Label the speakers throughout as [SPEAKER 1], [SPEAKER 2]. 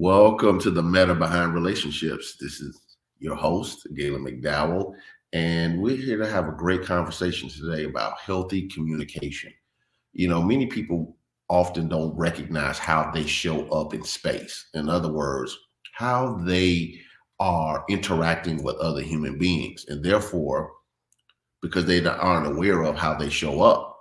[SPEAKER 1] Welcome to the Meta Behind Relationships. This is your host, Gaylon McDowell, and we're here to have a great conversation today about healthy communication. Many people often don't recognize how they show up in space. In other words, how they are interacting with other human beings. And therefore, because they aren't aware of how they show up,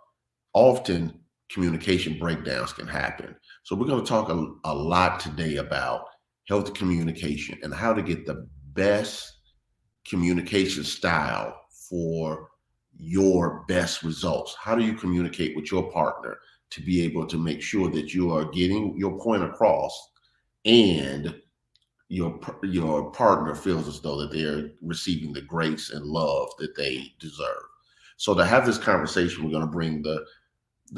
[SPEAKER 1] often communication breakdowns can happen. So we're going to talk a lot today about healthy communication and how to get the best communication style for your best results. How do you communicate with your partner to be able to make sure that you are getting your point across and your partner feels as though that they're receiving the grace and love that they deserve? So to have this conversation, we're going to bring the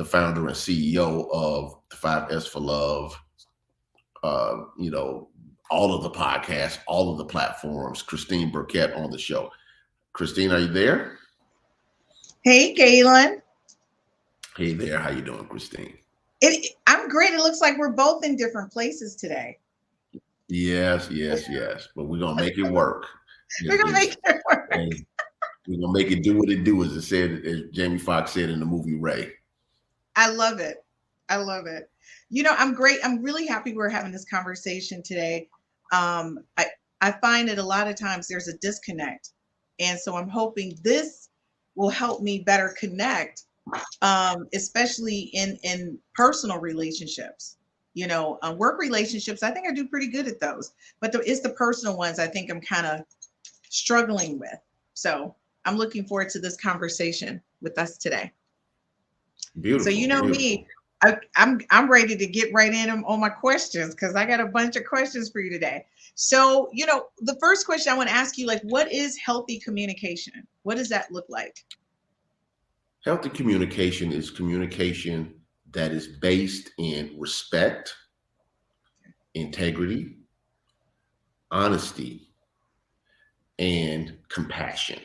[SPEAKER 1] founder and CEO of the 5S for Love, all of the podcasts, all of the platforms, Christine Burkett on the show. Christine, are you there?
[SPEAKER 2] Hey, Gaylon.
[SPEAKER 1] Hey there. How you doing, Christine?
[SPEAKER 2] I'm great. It looks like we're both in different places today.
[SPEAKER 1] Yes. But we're going to make it work.
[SPEAKER 2] We're going to make it work.
[SPEAKER 1] We're going to make it do what it do, as Jamie Foxx said in the movie Ray.
[SPEAKER 2] I love it. I'm great. I'm really happy we're having this conversation today. I find that a lot of times there's a disconnect. And so I'm hoping this will help me better connect, especially in personal relationships. Work relationships, I think I do pretty good at those. But it's the personal ones I think I'm kind of struggling with. So I'm looking forward to this conversation with us today.
[SPEAKER 1] Beautiful.
[SPEAKER 2] So me, I'm ready to get right in on my questions because I got a bunch of questions for you today. So, the first question I want to ask you, what is healthy communication? What does that look like?
[SPEAKER 1] Healthy communication is communication that is based in respect, integrity, honesty, and compassion.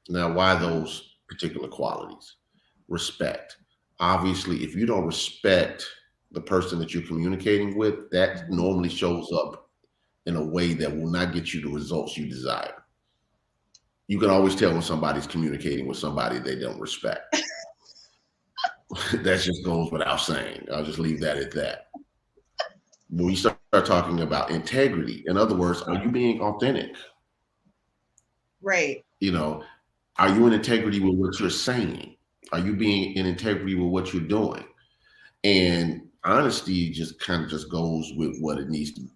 [SPEAKER 1] Now, why those particular qualities? Respect. Obviously, if you don't respect the person that you're communicating with, that normally shows up in a way that will not get you the results you desire. You can always tell when somebody's communicating with somebody they don't respect. That just goes without saying. I'll just leave that at that. When we start talking about integrity, in other words, are you being authentic?
[SPEAKER 2] Right.
[SPEAKER 1] Are you in integrity with what you're saying? Are you being in integrity with what you're doing? And honesty just goes with what it needs to.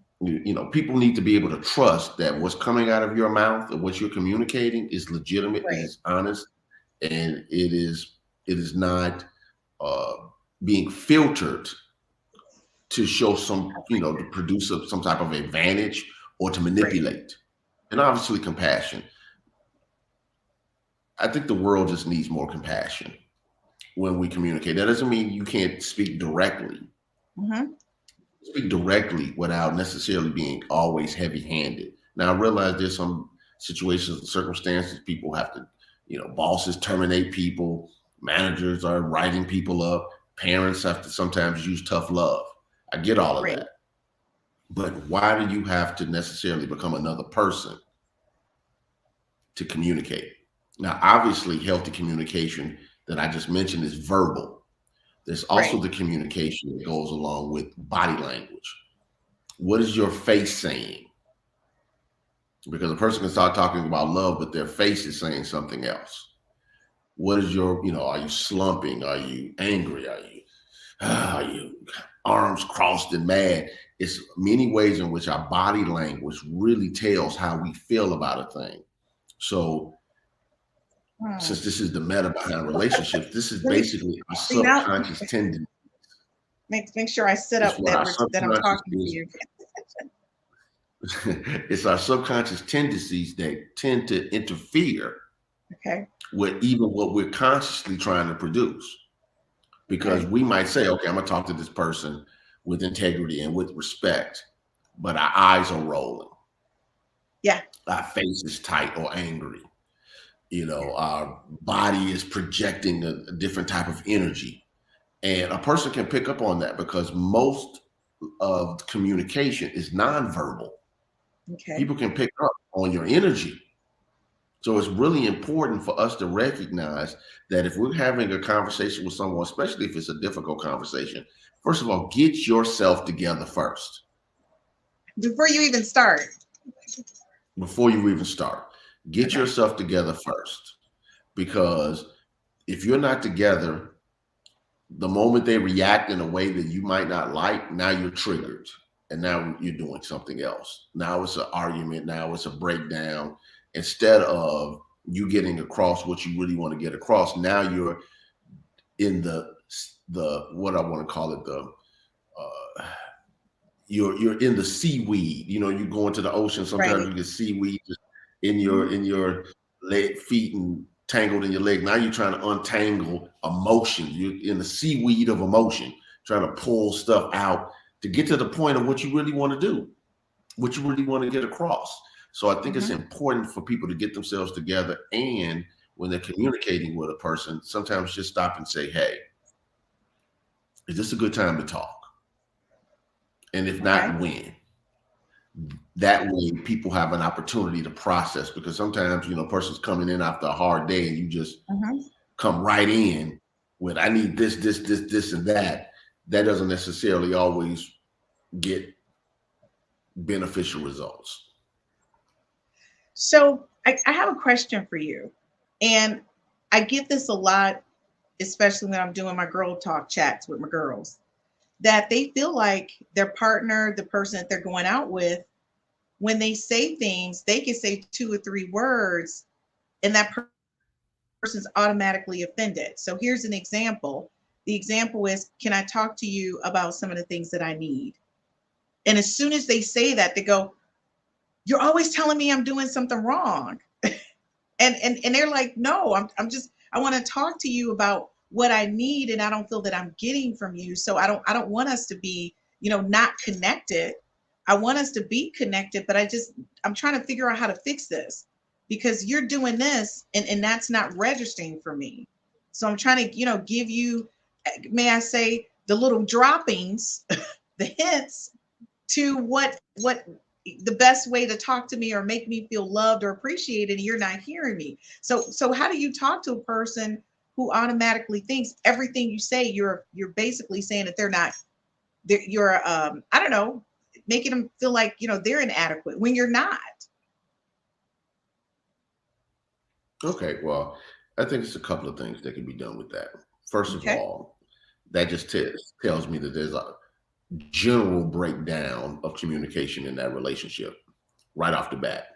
[SPEAKER 1] People need to be able to trust that what's coming out of your mouth and what you're communicating is legitimate,
[SPEAKER 2] right.
[SPEAKER 1] It is honest, and it is not being filtered to show to produce some type of advantage or to manipulate. Right. And obviously compassion. I think the world just needs more compassion when we communicate. That doesn't mean you can't speak directly.
[SPEAKER 2] Mm-hmm.
[SPEAKER 1] Speak directly without necessarily being always heavy-handed. Now, I realize there's some situations and circumstances people have to, bosses terminate people, managers are writing people up, parents have to sometimes use tough love. I get all of
[SPEAKER 2] right.
[SPEAKER 1] that. But why do you have to necessarily become another person to communicate? Now, obviously, healthy communication that I just mentioned is verbal. There's also
[SPEAKER 2] Right.
[SPEAKER 1] the communication that goes along with body language. What is your face saying? Because a person can start talking about love, but their face is saying something else. What is your, are you slumping? Are you angry? Are you arms crossed and mad? It's many ways in which our body language really tells how we feel about a thing. So
[SPEAKER 2] Hmm.
[SPEAKER 1] since this is the meta behind relationships, this is
[SPEAKER 2] Let me
[SPEAKER 1] basically our
[SPEAKER 2] see now.
[SPEAKER 1] subconscious tendency.
[SPEAKER 2] Make sure I sit
[SPEAKER 1] It's
[SPEAKER 2] up
[SPEAKER 1] what
[SPEAKER 2] that
[SPEAKER 1] our
[SPEAKER 2] that I'm
[SPEAKER 1] subconscious
[SPEAKER 2] talking to
[SPEAKER 1] is.
[SPEAKER 2] you.
[SPEAKER 1] It's our subconscious tendencies that tend to interfere
[SPEAKER 2] Okay.
[SPEAKER 1] with even what we're consciously trying to produce. Because
[SPEAKER 2] Okay.
[SPEAKER 1] we might say, okay, I'm gonna talk to this person with integrity and with respect, but our eyes are rolling,
[SPEAKER 2] Yeah.
[SPEAKER 1] our face is tight or angry. Our body is projecting a different type of energy. And a person can pick up on that because most of communication is nonverbal.
[SPEAKER 2] Okay.
[SPEAKER 1] People can pick up on your energy. So it's really important for us to recognize that if we're having a conversation with someone, especially if it's a difficult conversation, first of all, get yourself together first
[SPEAKER 2] Before you even start.
[SPEAKER 1] before you even start. Get
[SPEAKER 2] Okay.
[SPEAKER 1] yourself together first because if you're not together, the moment they react in a way that you might not like, now you're triggered and now you're doing something else. Now it's an argument. Now it's a breakdown. Instead of you getting across what you really want to get across, now you're in the what I want to call it, the you're in the seaweed. You go into the ocean, sometimes
[SPEAKER 2] Right.
[SPEAKER 1] you get seaweed just in
[SPEAKER 2] Mhm.
[SPEAKER 1] your leg, feet, and tangled in your leg. Now you're trying to untangle emotion. You're in the seaweed of emotion, trying to pull stuff out to get to the point of what you really want to do, what you really want to get across. So I think it's
[SPEAKER 2] Mhm.
[SPEAKER 1] important for people to get themselves together, and when they're communicating with a person, sometimes just stop and say, hey, is this a good time to talk? And if
[SPEAKER 2] Okay.
[SPEAKER 1] not, when? That way people have an opportunity to process, because sometimes, a person's coming in after a hard day and you just
[SPEAKER 2] Mhm.
[SPEAKER 1] come right in with, I need this, and that. That doesn't necessarily always get beneficial results.
[SPEAKER 2] So I have a question for you. And I get this a lot, especially when I'm doing my girl talk chats with my girls, that they feel like their partner, the person that they're going out with, when they say things, they can say 2 or 3 words and that person's automatically offended. So here's an example. The example is, can I talk to you about some of the things that I need? And as soon as they say that, they go, you're always telling me I'm doing something wrong. And they're like, no, I'm just, I want to talk to you about what I need and I don't feel that I'm getting from you. So I don't want us to be, not connected. I want us to be connected, but I'm trying to figure out how to fix this because you're doing this and that's not registering for me. So I'm trying to, give you, may I say, the little droppings, the hints to what the best way to talk to me or make me feel loved or appreciated, and you're not hearing me. So how do you talk to a person who automatically thinks everything you say, you're basically saying that you're I don't know, making them feel like they're inadequate when you're not.
[SPEAKER 1] Okay, well, I think it's a couple of things that can be done with that. First of
[SPEAKER 2] Okay.
[SPEAKER 1] all, that just tells me that there's a general breakdown of communication in that relationship right off the bat.
[SPEAKER 2] Okay.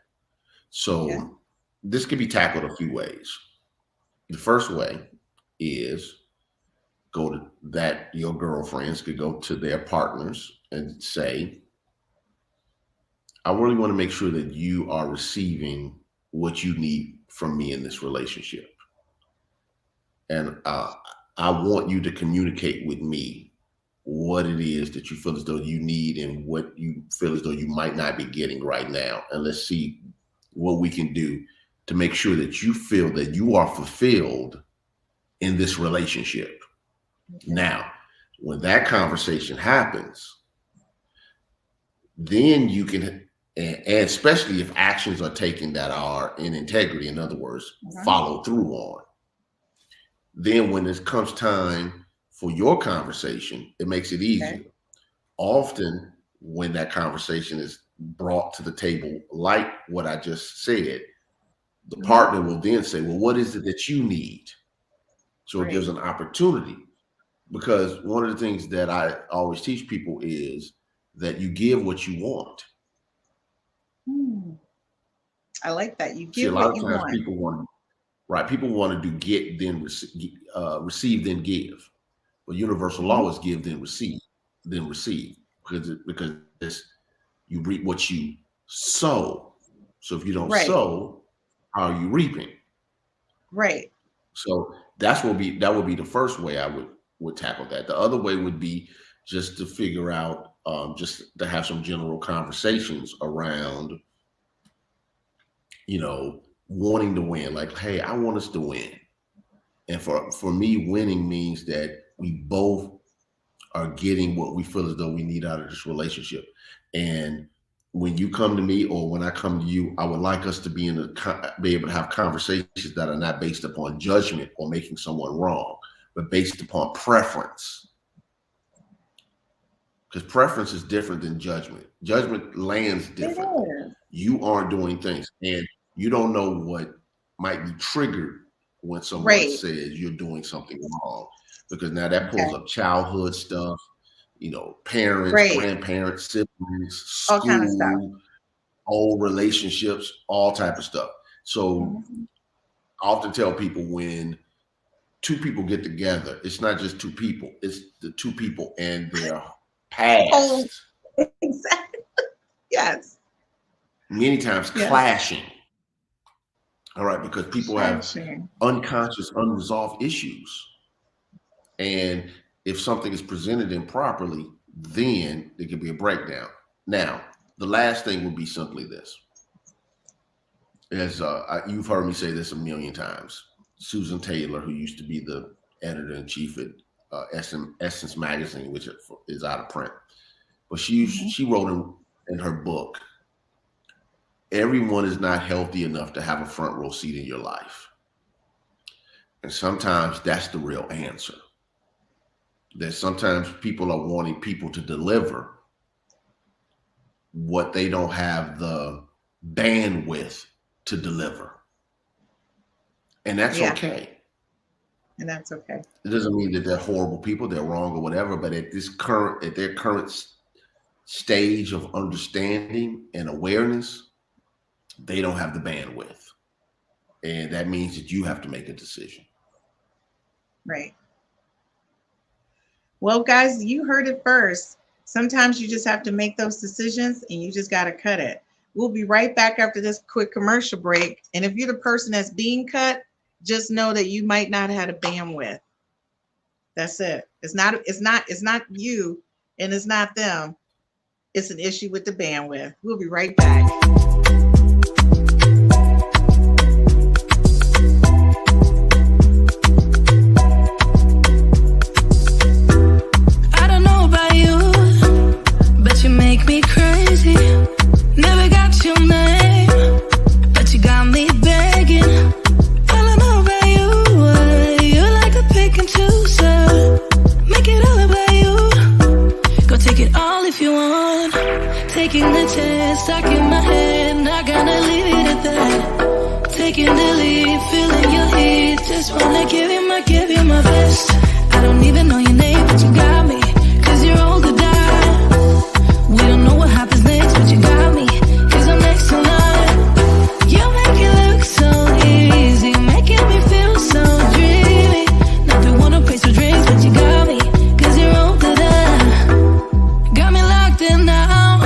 [SPEAKER 1] So this could be tackled a few ways. The first way is go to that your girlfriends could go to their partners and say, I really want to make sure that you are receiving what you need from me in this relationship. And I want you to communicate with me what it is that you feel as though you need and what you feel as though you might not be getting right now. And let's see what we can do to make sure that you feel that you are fulfilled in this relationship.
[SPEAKER 2] Okay.
[SPEAKER 1] Now, when that conversation happens, then you can, and especially if actions are taken that are in integrity, in other words, follow through on. Then when it comes time for your conversation, it makes it easier. Often when that conversation is brought to the table, like what I just said, the partner will then say, well, what is it that you need? So it gives an opportunity, because one of the things that I always teach people is that you give what you want.
[SPEAKER 2] I like that. You
[SPEAKER 1] See, a
[SPEAKER 2] give
[SPEAKER 1] lot
[SPEAKER 2] what
[SPEAKER 1] of
[SPEAKER 2] you
[SPEAKER 1] times
[SPEAKER 2] want.
[SPEAKER 1] people want, right? People want to do get, then receive, then give. But universal law is give, then receive, because you reap what you sow. So if you don't sow, how are you reaping?
[SPEAKER 2] Right.
[SPEAKER 1] So that would be the first way I would tackle that. The other way would be just to figure out, just to have some general conversations around, wanting to win. Like, hey, I want us to win. And for me, winning means that we both are getting what we feel as though we need out of this relationship. And when you come to me or when I come to you, I would like us to be able to have conversations that are not based upon judgment or making someone wrong, but based upon preference. Because preference is different than judgment. Judgment lands differently. You aren't doing things, and you don't know what might be triggered when someone says you're doing something wrong, because now that pulls up childhood stuff, parents, grandparents, siblings, school,
[SPEAKER 2] all kind of stuff,
[SPEAKER 1] old relationships, all type of stuff. So I often tell people, when two people get together, it's not just two people, it's the two people and their past.
[SPEAKER 2] Exactly. Yes.
[SPEAKER 1] Many times clashing. All right, because people have unconscious, unresolved issues. And if something is presented improperly, then there could be a breakdown. Now, the last thing would be simply this. As you've heard me say this a million times, Susan Taylor, who used to be the editor-in-chief at Essence Magazine, which is out of print, but she wrote in her book, everyone is not healthy enough to have a front row seat in your life. And sometimes that's the real answer. That sometimes people are wanting people to deliver what they don't have the bandwidth to deliver. And that's okay.
[SPEAKER 2] And that's okay.
[SPEAKER 1] It doesn't mean that they're horrible people, they're wrong or whatever, but at their current stage of understanding and awareness, they don't have the bandwidth. And that means that you have to make a decision.
[SPEAKER 2] Right. Well, guys, you heard it first. Sometimes you just have to make those decisions and you just got to cut it. We'll be right back after this quick commercial break. And if you're the person that's being cut, just know that you might not have a bandwidth. That's it. It's not you and it's not them. It's an issue with the bandwidth. We'll be right back.
[SPEAKER 3] Taking the chance, stuck in my head, not gonna leave it at that. Taking the lead, feeling your heat, just wanna give you my best. I don't even know your name, but you got me, cause you're all to die. We don't know what happens next, but you got me, cause I'm next in line. You make it look so easy, making me feel so dreamy. Never wanna pay for drinks, but you got me, cause you're all to die. Got me locked in now.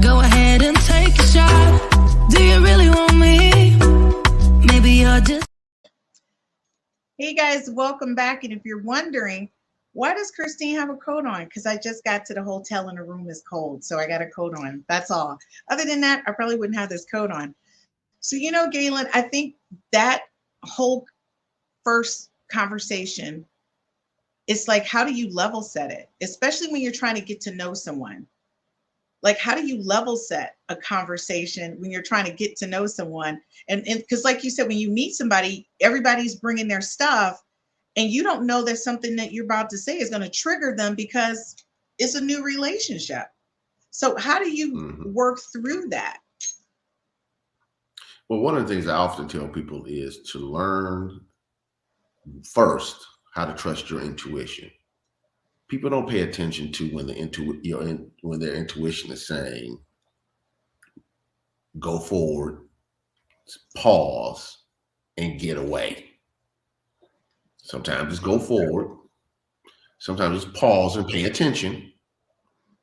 [SPEAKER 3] Go ahead and take a shot. Do you really want me? Maybe you're just...
[SPEAKER 2] Hey guys, welcome back. And if you're wondering, why does Christine have a coat on? Because I just got to the hotel and the room is cold. So I got a coat on. That's all. Other than that, I probably wouldn't have this coat on. So, Gaylon, I think that whole first conversation, it's like, how do you level set it? Especially when you're trying to get to know someone. Like, how do you level set a conversation when you're trying to get to know someone? And because, like you said, when you meet somebody, everybody's bringing their stuff, and you don't know that something that you're about to say is going to trigger them because it's a new relationship. So how do you work through that?
[SPEAKER 1] Well, one of the things I often tell people is to learn first how to trust your intuition. People don't pay attention to when when their intuition is saying, go forward, pause, and get away. Sometimes it's go forward. Sometimes it's pause and pay attention.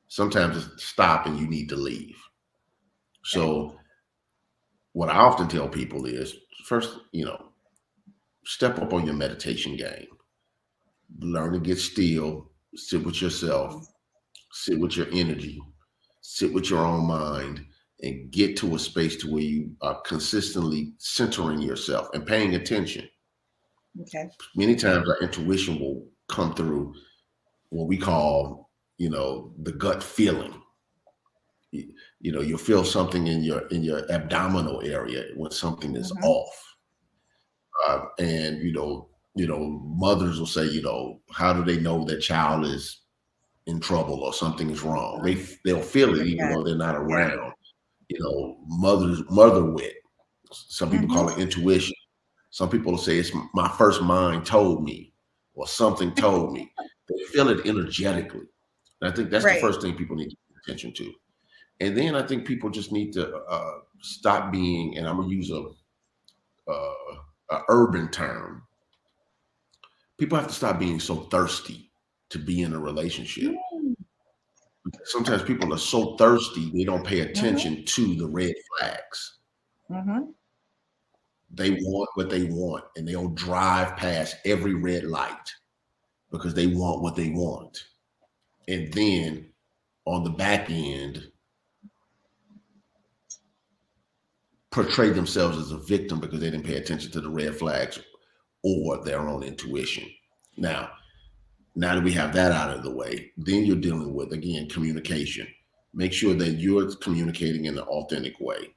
[SPEAKER 1] Sometimes it's stop and you need to leave. So what I often tell people is first, step up on your meditation game. Learn to get still, sit with yourself, sit with your energy, sit with your own mind, and get to a space to where you are consistently centering yourself and paying attention.
[SPEAKER 2] Okay.
[SPEAKER 1] Many times our intuition will come through what we call, the gut feeling. You'll feel something in your abdominal area when something is off. And mothers will say, how do they know their child is in trouble or something is wrong? They'll feel it even though they're not around. Mother wit. Some people call it intuition. Some people will say it's my first mind told me, or something told me. They feel it energetically. And I think that's the first thing people need to pay attention to. And then I think people just need to stop being, and I'm gonna use a urban term. People have to stop being so thirsty to be in a relationship. Sometimes people are so thirsty they don't pay attention to the red flags. They want what they want, and they'll drive past every red light because they want what they want. And then on the back end, portray themselves as a victim because they didn't pay attention to the red flags or their own intuition. Now that we have that out of the way, then you're dealing with, again, communication. Make sure that you're communicating in an authentic way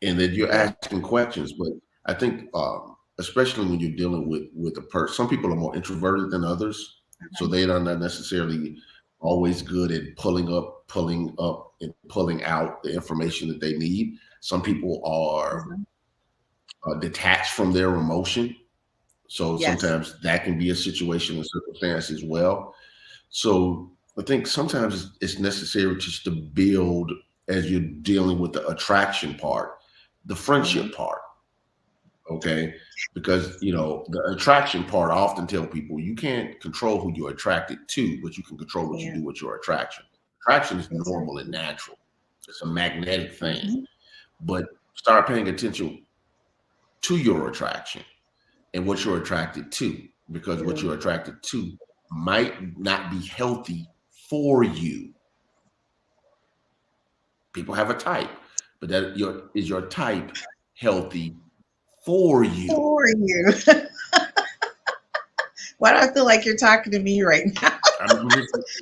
[SPEAKER 1] and that you're asking questions. But I think, especially when you're dealing with a person, some people are more introverted than others. So they are not necessarily always good at pulling up and pulling out the information that they need. Some people are detached from their emotion. So sometimes that can be a situation and circumstance as well. So I think sometimes it's necessary just to build, as you're dealing with the attraction part, the friendship part. Okay. Because, the attraction part, I often tell people you can't control who you're attracted to, but you can control what you do with your attraction. Attraction is normal and natural. It's a magnetic thing. But start paying attention to your attraction and what you're attracted to, because what you're attracted to might not be healthy for you. People have a type, but is your type healthy for you?
[SPEAKER 2] For you. Why do I feel like you're talking to me right now?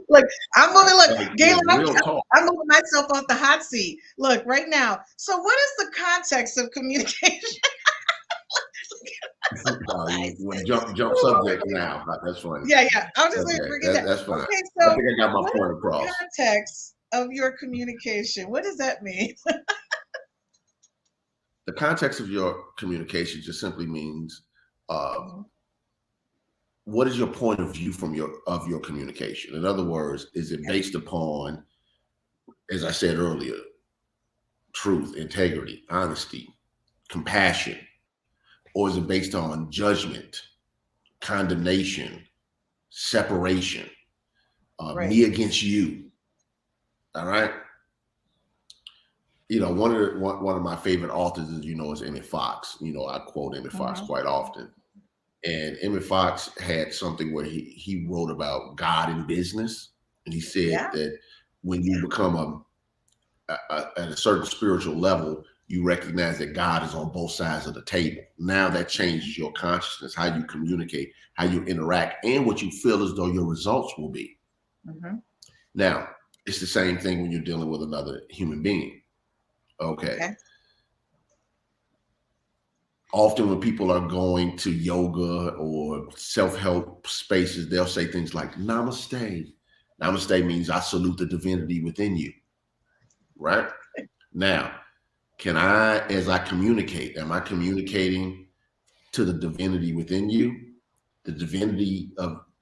[SPEAKER 2] Look, I'm moving. Look, Gaylon, I'm moving myself off the hot seat. Look, right now. So, what is the context of communication?
[SPEAKER 1] Jump subject now. That's funny.
[SPEAKER 2] Yeah. I'm just going to forget that.
[SPEAKER 1] That's fine.
[SPEAKER 2] Okay, so
[SPEAKER 1] I think I got my point across.
[SPEAKER 2] The context of your communication. What does that mean?
[SPEAKER 1] The context of your communication just simply means what is your point of view of your communication? In other words, is it based upon, as I said earlier, truth, integrity, honesty, compassion, or is it based on judgment, condemnation, separation, me against you? All right. One of my favorite authors is Emmett Fox. I quote Emmett Fox quite often. And Emmett Fox had something where he wrote about God in business. And he said that when you become at a certain spiritual level, you recognize that God is on both sides of the table. Now that changes your consciousness, how you communicate, how you interact, and what you feel as though your results will be. Now, It's the same thing when you're dealing with another human being. Okay.
[SPEAKER 2] Okay.
[SPEAKER 1] Often when people are going to yoga or self-help spaces, they'll say things like namaste. Namaste means I salute the divinity within you. Right? Now, as I communicate, am I communicating to the divinity within you? The divinity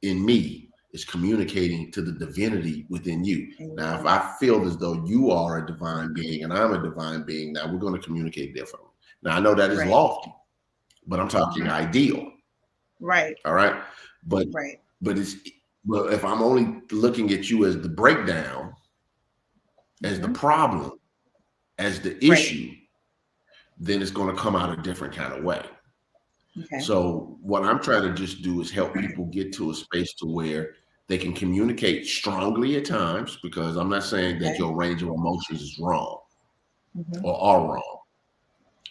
[SPEAKER 1] in me is communicating to the divinity within you. Now, if I feel as though you are a divine being and I'm a divine being, now we're going to communicate differently. Now, I know that is lofty, but I'm talking ideal.
[SPEAKER 2] Right.
[SPEAKER 1] All right. But if I'm only looking at you as the breakdown, as the problem, as the issue, then it's going to come out a different kind of way.
[SPEAKER 2] Okay.
[SPEAKER 1] So what I'm trying to just do is help people get to a space to where they can communicate strongly at times, because I'm not saying that your range of emotions is wrong or are wrong.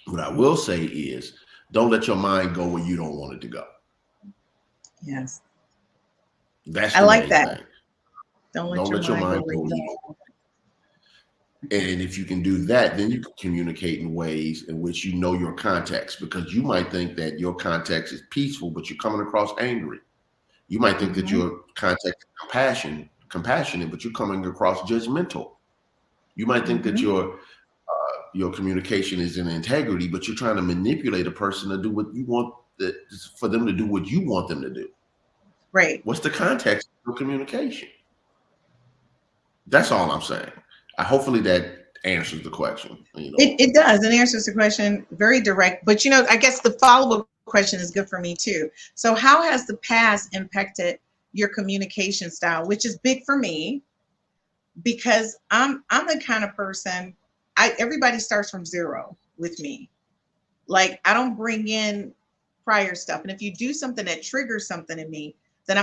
[SPEAKER 1] What I will say is, don't let your mind go where you don't want it to go.
[SPEAKER 2] Yes.
[SPEAKER 1] That's
[SPEAKER 2] I like that.
[SPEAKER 1] thing.
[SPEAKER 2] Don't let your mind go where you don't want it.
[SPEAKER 1] And if you can do that, then you can communicate in ways in which you know your context, because you might think that your context is peaceful, but you're coming across angry. You might think that your context is compassionate, but you're coming across judgmental. You might think that your communication is in integrity, but you're trying to manipulate a person to do what you want, for them to do what you want them to do.
[SPEAKER 2] Right.
[SPEAKER 1] What's the context of your communication? That's all I'm saying. Hopefully that answers the question.
[SPEAKER 2] It does. It answers the question, very direct. But I guess the follow-up question is good for me too. So how has the past impacted your communication style, which is big for me, because I'm the kind of person, everybody starts from zero with me. Like, I don't bring in prior stuff. And if you do something that triggers something in me, then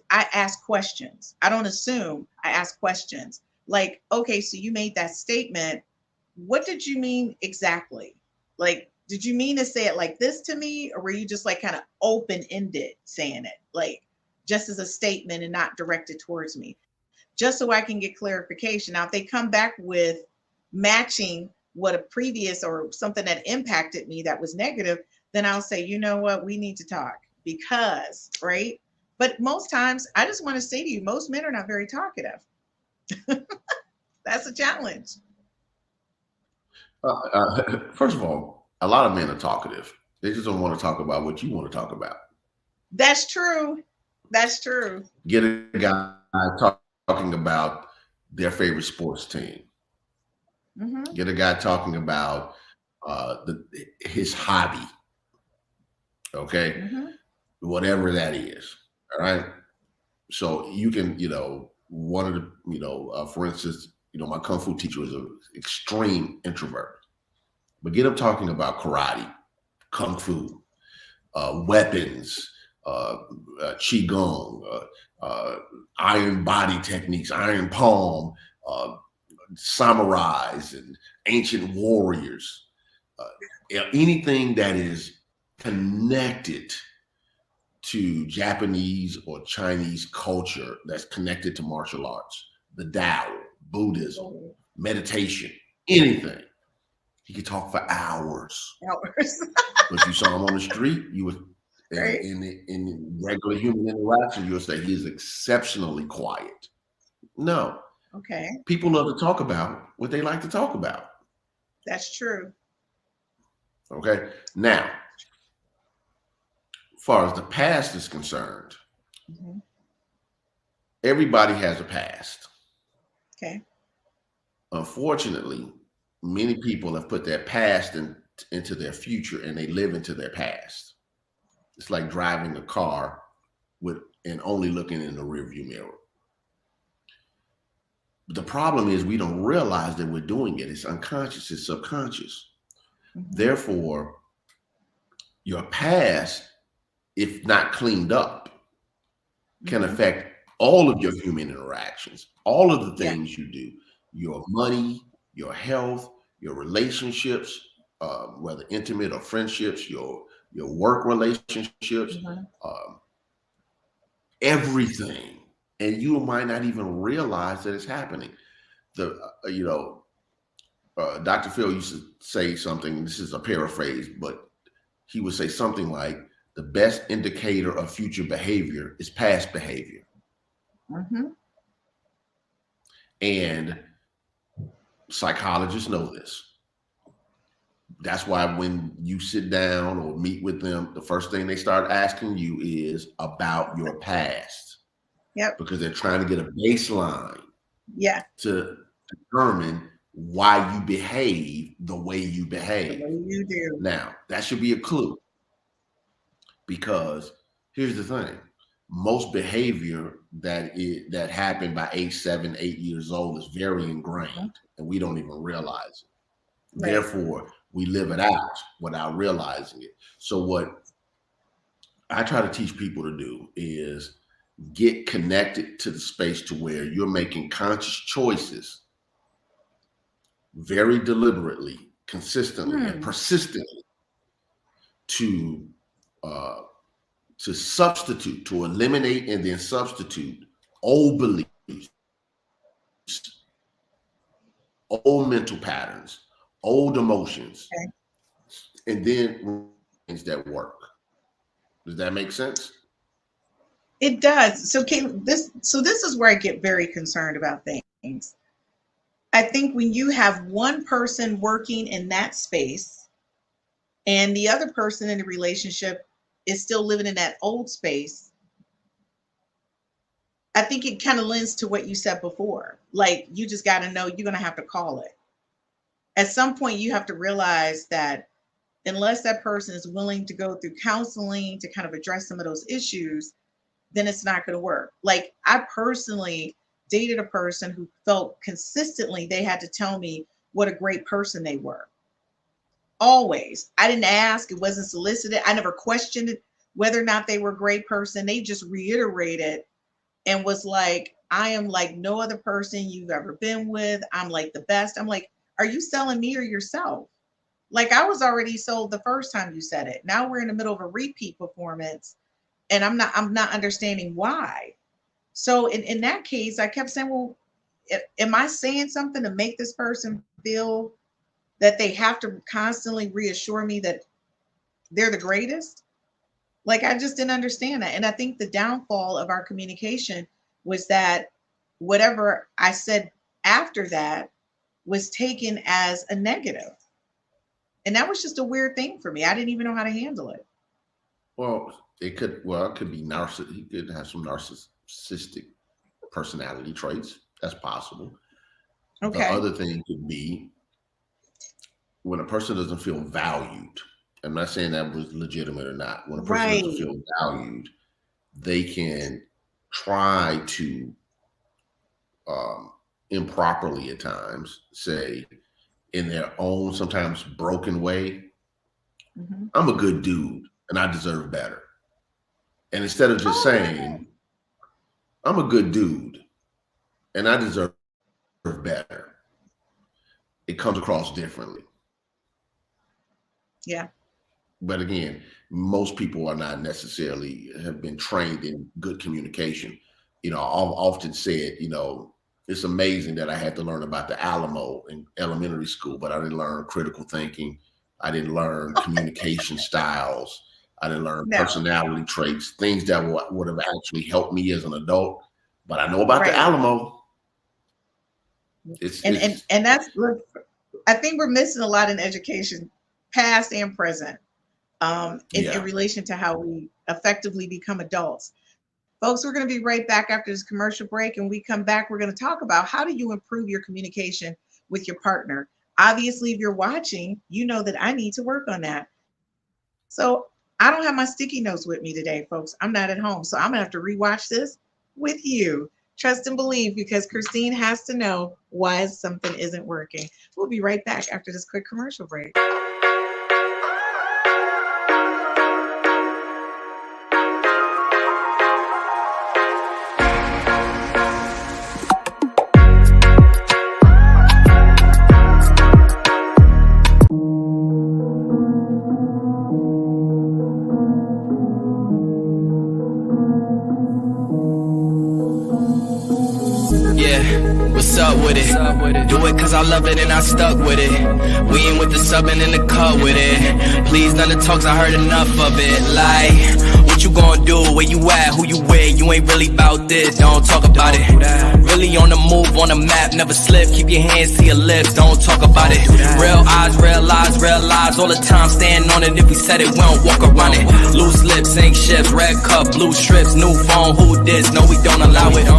[SPEAKER 2] I ask questions. I don't assume, I ask questions. Like, okay, so you made that statement. What did you mean exactly? Like, did you mean to say it like this to me? Or were you just like kind of open-ended saying it, like just as a statement and not directed towards me? Just so I can get clarification. Now, if they come back with matching what a previous or something that impacted me that was negative, then I'll say, you know what, we need to talk, because, right? But most times, I just want to say to you, most men are not very talkative. That's a challenge.
[SPEAKER 1] First of all, a lot of men are talkative. They just don't want to talk about what you want to talk about.
[SPEAKER 2] That's true. That's true.
[SPEAKER 1] Get a guy talking about their favorite sports team. Get a guy talking about his hobby. Okay. Whatever that is. All right. So you can, one of the, for instance, my Kung Fu teacher was an extreme introvert, but get him talking about karate, Kung Fu, weapons, Qigong, iron body techniques, iron palm, samurais and ancient warriors, anything that is connected to Japanese or Chinese culture that's connected to martial arts, the Tao, Buddhism, meditation, anything. He could talk for hours. But if you saw him on the street, you would, in regular human interaction, you would say he is exceptionally quiet. No.
[SPEAKER 2] Okay.
[SPEAKER 1] People love to talk about what they like to talk about.
[SPEAKER 2] That's true.
[SPEAKER 1] Okay. Now, as far as the past is concerned, everybody has a past.
[SPEAKER 2] Okay.
[SPEAKER 1] Unfortunately, many people have put their past into their future, and they live into their past. It's like driving a car and only looking in the rearview mirror. But the problem is we don't realize that we're doing it. It's unconscious, it's subconscious. Therefore, your past, if not cleaned up, can affect all of your human interactions, all of the things you do, your money, your health, your relationships, whether intimate or friendships, your work relationships, everything. And you might not even realize that it's happening. the Dr. Phil used to say something. This is a paraphrase, but he would say something like, "The best indicator of future behavior is past behavior."
[SPEAKER 2] Mm-hmm.
[SPEAKER 1] And psychologists know this. That's why when you sit down or meet with them, the first thing they start asking you is about your past.
[SPEAKER 2] Yep.
[SPEAKER 1] Because they're trying to get a baseline.
[SPEAKER 2] Yeah.
[SPEAKER 1] To determine why you behave the way you behave.
[SPEAKER 2] The way you do.
[SPEAKER 1] Now, that should be a clue. Because here's the thing. Most behavior that happened by age 7, 8 years old is very ingrained, and we don't even realize it. Right. Therefore, we live it out without realizing it. So what I try to teach people to do is get connected to the space to where you're making conscious choices very deliberately, consistently, and persistently to substitute, to eliminate and then substitute old beliefs, old mental patterns, old emotions, and then things that work. Does that make sense?
[SPEAKER 2] It does. So this is where I get very concerned about things. I think when you have one person working in that space and the other person in the relationship is still living in that old space, I think it kind of lends to what you said before. Like, you just got to know you're going to have to call it. At some point, you have to realize that unless that person is willing to go through counseling to kind of address some of those issues, then it's not going to work. Like, I personally dated a person who felt consistently they had to tell me what a great person they were. Always. I didn't ask. It wasn't solicited. I never questioned whether or not they were a great person. They just reiterated and was like, I am like no other person you've ever been with. I'm like the best. I'm like, are you selling me or yourself? Like, I was already sold the first time you said it. Now we're in the middle of a repeat performance and I'm not understanding why. So in that case, I kept saying, well, am I saying something to make this person feel that they have to constantly reassure me that they're the greatest? Like, I just didn't understand that. And I think the downfall of our communication was that whatever I said after that was taken as a negative. And that was just a weird thing for me. I didn't even know how to handle it.
[SPEAKER 1] Well, it could be narcissistic. He could have some narcissistic personality traits. That's possible. Okay. The other thing could be when a person doesn't feel valued. I'm not saying that was legitimate or not. When a person doesn't feel valued, they can try to improperly at times say in their own sometimes broken way, I'm a good dude and I deserve better. And instead of just saying, I'm a good dude and I deserve better, it comes across differently.
[SPEAKER 2] Yeah.
[SPEAKER 1] But again, most people are not necessarily have been trained in good communication. You know, I've often said, you know, it's amazing that I had to learn about the Alamo in elementary school, but I didn't learn critical thinking. I didn't learn communication styles. I didn't learn personality traits, things that would have actually helped me as an adult. But I know about the Alamo.
[SPEAKER 2] And that's, I think we're missing a lot in education, past and present, in relation to how we effectively become adults. Folks, we're going to be right back after this commercial break. And we come back, we're going to talk about how do you improve your communication with your partner. Obviously, if you're watching, you know that I need to work on that. So I don't have my sticky notes with me today, folks. I'm not at home. So I'm going to have to rewatch this with you. Trust and believe, because Christine has to know why something isn't working. We'll be right back after this quick commercial break.
[SPEAKER 4] What's up with it? Do it cause I love it and I stuck with it. We ain't with the subbing in the cut with it. Please none of the talks, I heard enough of it. Like, what you gonna do? Where you at? Who you with? You ain't really about this, don't talk about it. Really on the move, on the map, never slip. Keep your hands to your lips, don't talk about it. Real eyes, realize all the time. Stand on it, if we said it, we don't walk around it. Loose lips, ain't ships, red cup, blue strips, new phone, who this? No, we don't allow it.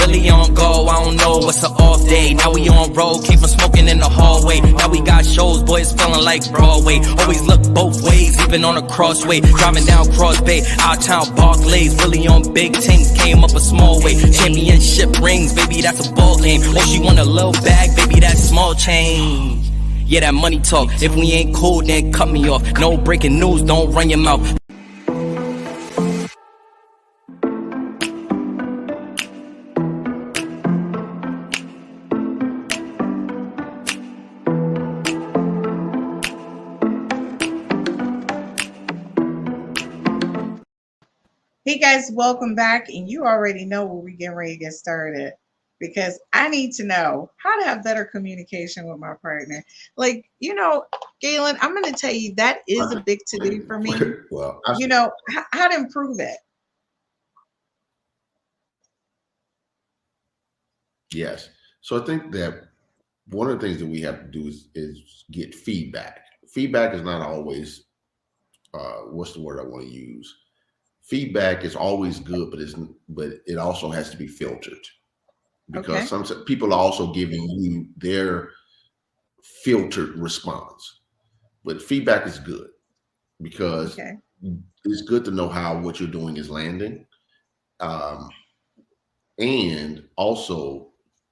[SPEAKER 4] Really on go, I don't know what's an off day. Now we on road, came from smoking in the hallway. Now we got shows, boys feeling like Broadway. Always look both ways, even on a crossway. Driving down Cross Bay, out town Barclays. Really on big things, came up a small way. Championship rings, baby, that's a ball game. Oh, she want a little bag, baby, that's small change. Yeah, that money talk. If we ain't cool, then cut me off. No breaking news, don't run your mouth.
[SPEAKER 2] Hey guys, welcome back. And you already know where we're getting ready to get started, because I need to know how to have better communication with my partner. Like, Gaylon, I'm going to tell you that is a big to-do for me.
[SPEAKER 1] Well,
[SPEAKER 2] how to improve it.
[SPEAKER 1] Yes. So I think that one of the things that we have to do is get feedback. Feedback is not always, what's the word I want to use? Feedback is always good, but it also has to be filtered, because some people are also giving you their filtered response. But feedback is good, because it's good to know how what you're doing is landing, and also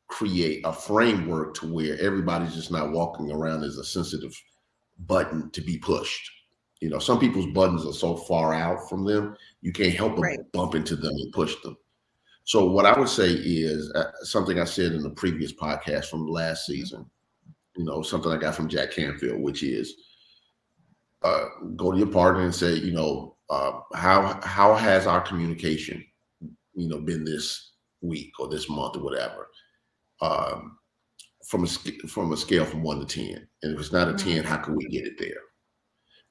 [SPEAKER 1] create a framework to where everybody's just not walking around as a sensitive button to be pushed. Some people's buttons are so far out from them, you can't help but bump into them and push them. So what I would say is something I said in the previous podcast from last season, something I got from Jack Canfield, which is go to your partner and say, how has our communication, been this week or this month or whatever, from a scale from 1 to 10. And if it's not a 10, how can we get it there?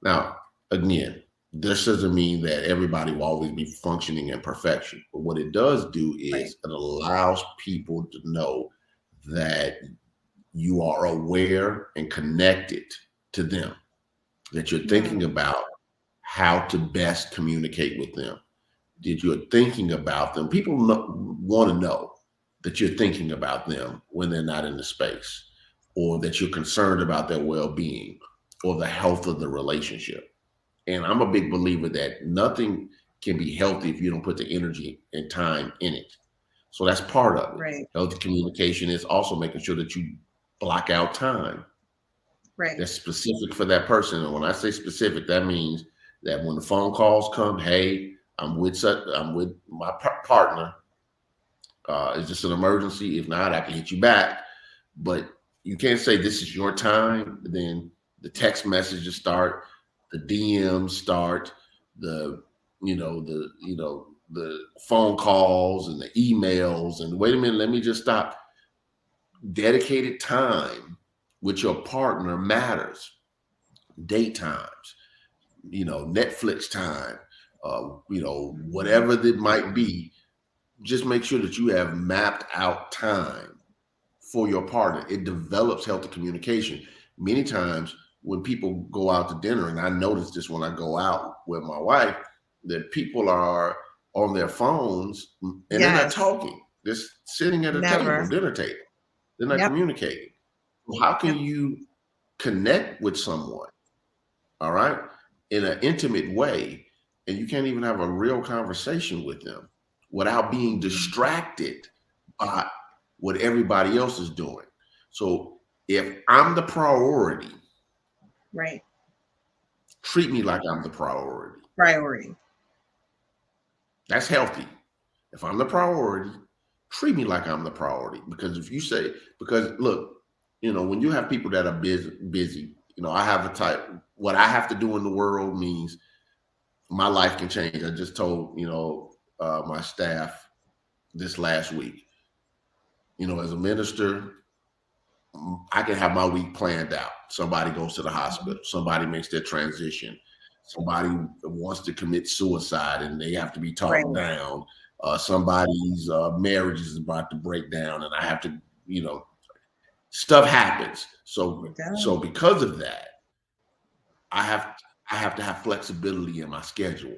[SPEAKER 1] Now, again, this doesn't mean that everybody will always be functioning in perfection. But what it does do is it allows people to know that you are aware and connected to them, that you're thinking about how to best communicate with them, that you're thinking about them. People want to know that you're thinking about them when they're not in the space, or that you're concerned about their well-being or the health of the relationship. And I'm a big believer that nothing can be healthy if you don't put the energy and time in it. So that's part of it.
[SPEAKER 2] Right.
[SPEAKER 1] Healthy communication is also making sure that you block out time.
[SPEAKER 2] Right.
[SPEAKER 1] That's specific for that person. And when I say specific, that means that when the phone calls come, hey, I'm with my partner. Is this an emergency? If not, I can hit you back. But you can't say this is your time. Then the text messages start, the DMs start, the phone calls and the emails. And wait a minute, let me just stop. Dedicated time with your partner matters. Date times, Netflix time, whatever that might be. Just make sure that you have mapped out time for your partner. It develops healthy communication. Many times when people go out to dinner, and I notice this when I go out with my wife, that people are on their phones and they're not talking. They're sitting at a dinner table. They're not communicating. Well, how can you connect with someone, all right, in an intimate way, and you can't even have a real conversation with them without being distracted by what everybody else is doing? So if I'm the priority,
[SPEAKER 2] right,
[SPEAKER 1] treat me like I'm the priority. That's healthy. If I'm the priority, treat me like I'm the priority. Because look, when you have people that are busy, I have a type, what I have to do in the world means my life can change. I just told, my staff this last week, as a minister, I can have my week planned out. Somebody goes to the hospital. Somebody makes their transition. Somebody wants to commit suicide and they have to be talked down. Somebody's marriage is about to break down, and I have to, stuff happens. So because of that, I have to have flexibility in my schedule.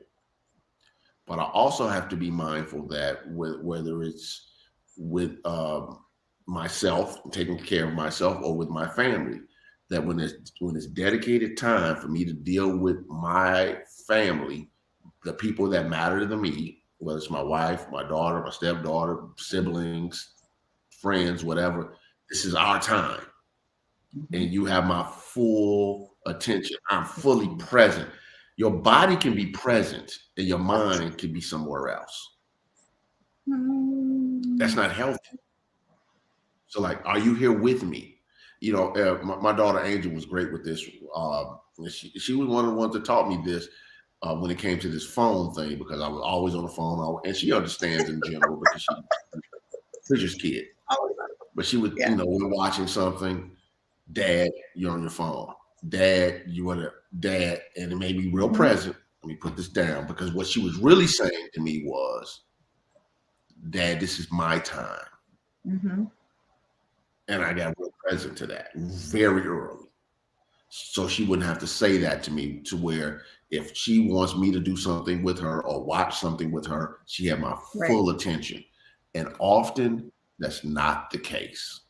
[SPEAKER 1] But I also have to be mindful that whether it's with myself, taking care of myself, or with my family, that when it's dedicated time for me to deal with my family, the people that matter to me, whether it's my wife, my daughter, my stepdaughter, siblings, friends, whatever, this is our time. And you have my full attention. I'm fully present. Your body can be present and your mind can be somewhere else. That's not healthy. So, like, are you here with me? My daughter Angel was great with this. She was one of the ones that taught me this when it came to this phone thing, because I was always on the phone, and she understands in general because she's a preacher's kid. But she would, we're watching something. Dad, you're on your phone. Dad, you want to, Dad, and it made me real present. Let me put this down, because what she was really saying to me was, Dad, this is my time. And I got real present to that very early. So she wouldn't have to say that to me, to where if she wants me to do something with her or watch something with her, she had my full attention. And often that's not the case.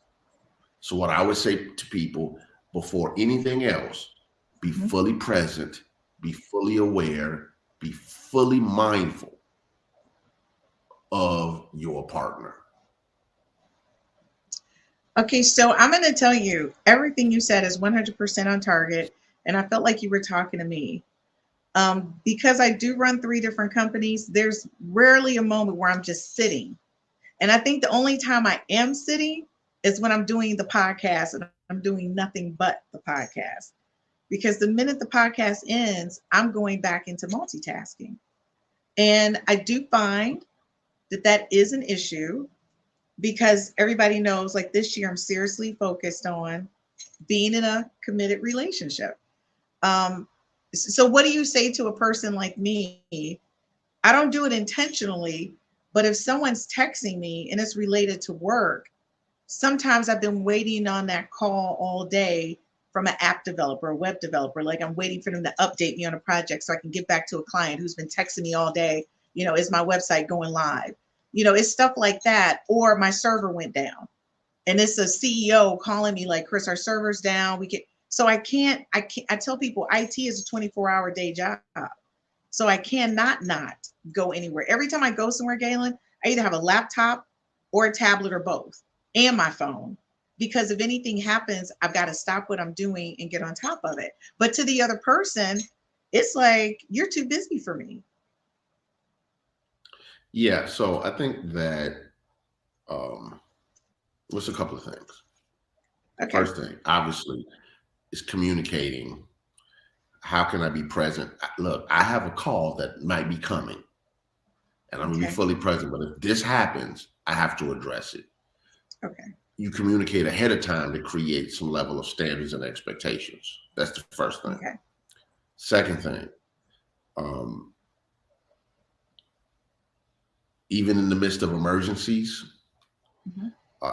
[SPEAKER 1] So what I would say to people, before anything else, be fully present, be fully aware, be fully mindful of your partner.
[SPEAKER 2] Okay, so I'm going to tell you, everything you said is 100% on target, and I felt like you were talking to me. Because I do run 3 different companies, there's rarely a moment where I'm just sitting. And I think the only time I am sitting is when I'm doing the podcast, and I'm doing nothing but the podcast. Because the minute the podcast ends, I'm going back into multitasking. And I do find that is an issue, because everybody knows, like, this year I'm seriously focused on being in a committed relationship. So what do you say to a person like me? I don't do it intentionally, but if someone's texting me and it's related to work, sometimes I've been waiting on that call all day from an app developer, a web developer. Like, I'm waiting for them to update me on a project so I can get back to a client who's been texting me all day. Is my website going live? It's stuff like that. Or my server went down and it's a CEO calling me like, Chris, our server's down. I tell people IT is a 24-hour day job. So I cannot not go anywhere. Every time I go somewhere, Gaylon, I either have a laptop or a tablet or both, and my phone, because if anything happens, I've got to stop what I'm doing and get on top of it. But to the other person, it's like, you're too busy for me.
[SPEAKER 1] Yeah, so I think that there's a couple of things. Okay. First thing, obviously, is communicating. How can I be present? Look, I have a call that might be coming, and I'm going to be fully present. But if this happens, I have to address it.
[SPEAKER 2] Okay.
[SPEAKER 1] You communicate ahead of time to create some level of standards and expectations. That's the first thing.
[SPEAKER 2] Okay.
[SPEAKER 1] Second thing, even in the midst of emergencies,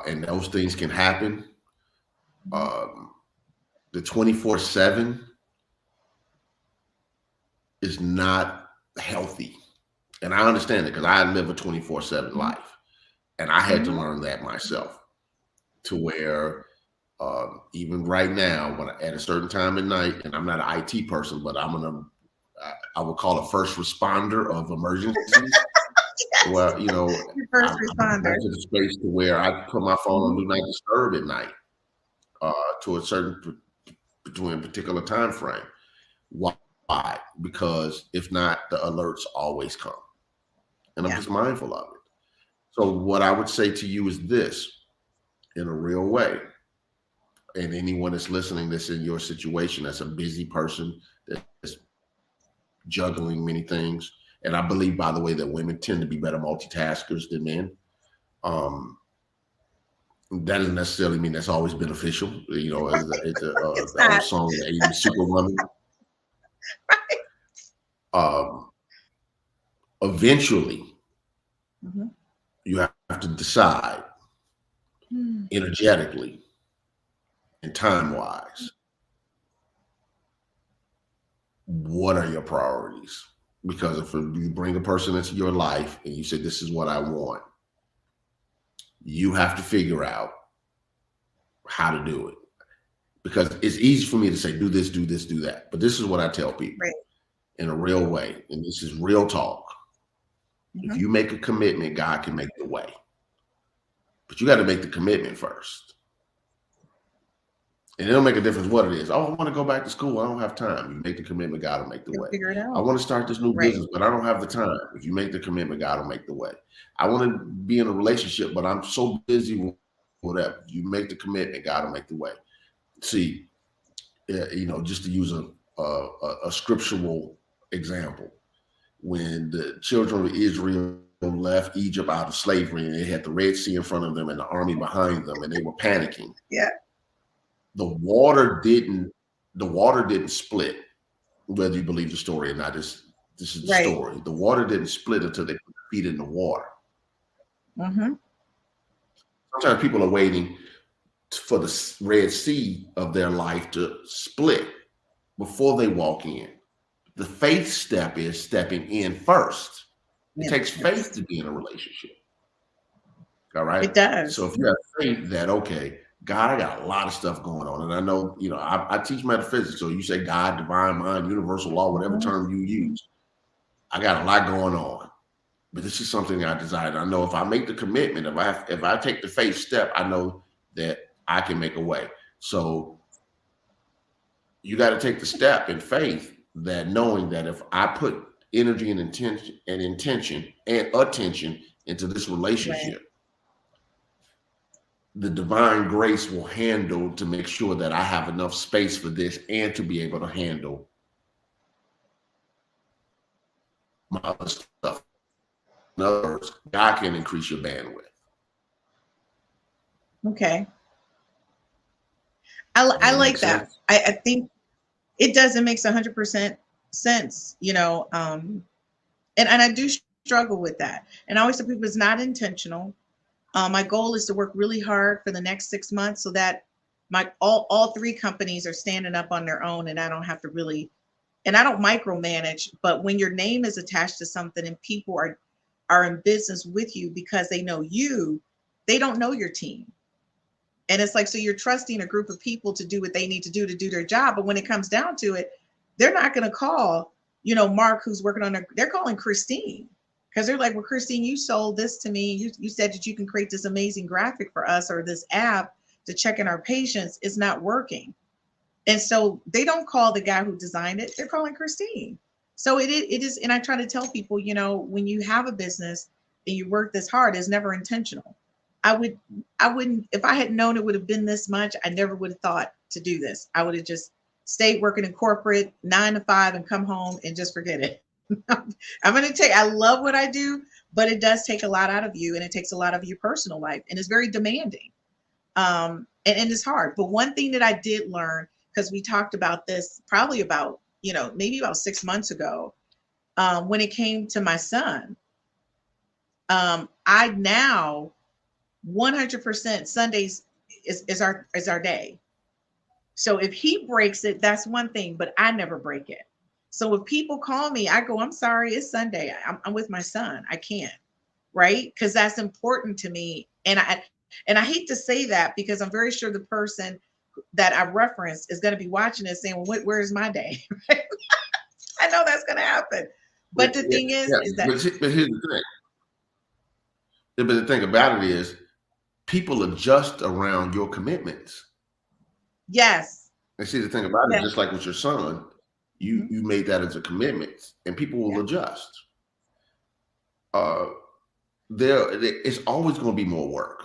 [SPEAKER 1] and those things can happen, the 24/7 is not healthy. And I understand it, because I live a 24/7 life, and I had to learn that myself, to where even right now, when at a certain time at night, and I'm not an IT person, but I would call a first responder of emergencies. Well,
[SPEAKER 2] first responder
[SPEAKER 1] to the space to where I put my phone on do not disturb at night, to a particular time frame. Why? Because if not, the alerts always come, and I'm just mindful of it. So what I would say to you is this, in a real way, and anyone that's listening that's in your situation, that's a busy person that's juggling many things. And I believe, by the way, that women tend to be better multitaskers than men. That doesn't necessarily mean that's always beneficial. You know, it's
[SPEAKER 2] It's
[SPEAKER 1] the old
[SPEAKER 2] not.
[SPEAKER 1] song, the 80s Superwoman. Eventually,
[SPEAKER 2] Mhm.
[SPEAKER 1] you have to decide energetically and time-wise, what are your priorities? Because if you bring a person into your life and you say, this is what I want, you have to figure out how to do it. Because it's easy for me to say, do this, do this, do that. But this is what I tell people
[SPEAKER 2] Right.
[SPEAKER 1] in a real way. And this is real talk. If you make a commitment, God can make the way. But you got to make the commitment first. And it'll make a difference what it is. Oh, I want to go back to school. I don't have time. You make the commitment, God will make the way.
[SPEAKER 2] Figure it out.
[SPEAKER 1] I want to start this new
[SPEAKER 2] Right.
[SPEAKER 1] business, but I don't have the time. If you make the commitment, God will make the way. I want to be in a relationship, but I'm so busy with whatever. You make the commitment, God will make the way. See, you know, just to use a scriptural example, when the children of Israel left Egypt out of slavery and they had the Red Sea in front of them and the army behind them and they were panicking.
[SPEAKER 2] Yeah.
[SPEAKER 1] The water didn't split, whether you believe the story or not. This is the
[SPEAKER 2] Right.
[SPEAKER 1] story. The water didn't split until they put their feet in the water.
[SPEAKER 2] Mm-hmm.
[SPEAKER 1] Sometimes people are waiting for the Red Sea of their life to split before they walk in. The faith step is stepping in first. It takes faith to be in a relationship. All right.
[SPEAKER 2] It does.
[SPEAKER 1] So if you have faith that, okay, God, I got a lot of stuff going on. And I know, you know, I teach metaphysics. So you say God, divine mind, universal law, whatever term you use. I got a lot going on. But this is something I desire. I know if I make the commitment, if I take the faith step, I know that I can make a way. So you got to take the step in faith, that knowing that if I put energy and intention and attention into this relationship, the divine grace will handle to make sure that I have enough space for this and to be able to handle my other stuff. In other words, God can increase your bandwidth.
[SPEAKER 2] Okay. I like that. I think it does. It makes 100% sense, you know, and I do struggle with that. And I always tell people it's not intentional. My goal is to work really hard for the next 6 months so that all three companies are standing up on their own and I don't have to really, and I don't micromanage, but when your name is attached to something and people are in business with you because they know you, they don't know your team. And it's like, so you're trusting a group of people to do what they need to do their job. But when it comes down to it, they're not going to call, you know, Mark, who's working on they're calling Christine. Because they're like, well, Christine, you sold this to me. You said that you can create this amazing graphic for us or this app to check in our patients. It's not working. And so they don't call the guy who designed it. They're calling Christine. So it is. And I try to tell people, you know, when you have a business and you work this hard, it's never intentional. I wouldn't, if I had known it would have been this much, I never would have thought to do this. I would have just stayed working in corporate 9 to 5 and come home and just forget it. I love what I do, but it does take a lot out of you and it takes a lot of your personal life and it's very demanding. And it's hard. But one thing that I did learn, because we talked about this probably about, you know, maybe about 6 months ago, when it came to my son, I now 100% Sundays is our day. So if he breaks it, that's one thing, but I never break it. So if people call me, I go, I'm sorry, it's Sunday. I'm with my son. I can't, right? Because that's important to me. And I hate to say that because I'm very sure the person that I referenced is going to be watching this saying, well, where's my day? I know that's going to happen. But the thing is that.
[SPEAKER 1] But here's the thing. But the thing about it is, people adjust around your commitments.
[SPEAKER 2] Yes.
[SPEAKER 1] And see, the thing about it, just like with your son, you made that as a commitment, and people will adjust. It's always going to be more work.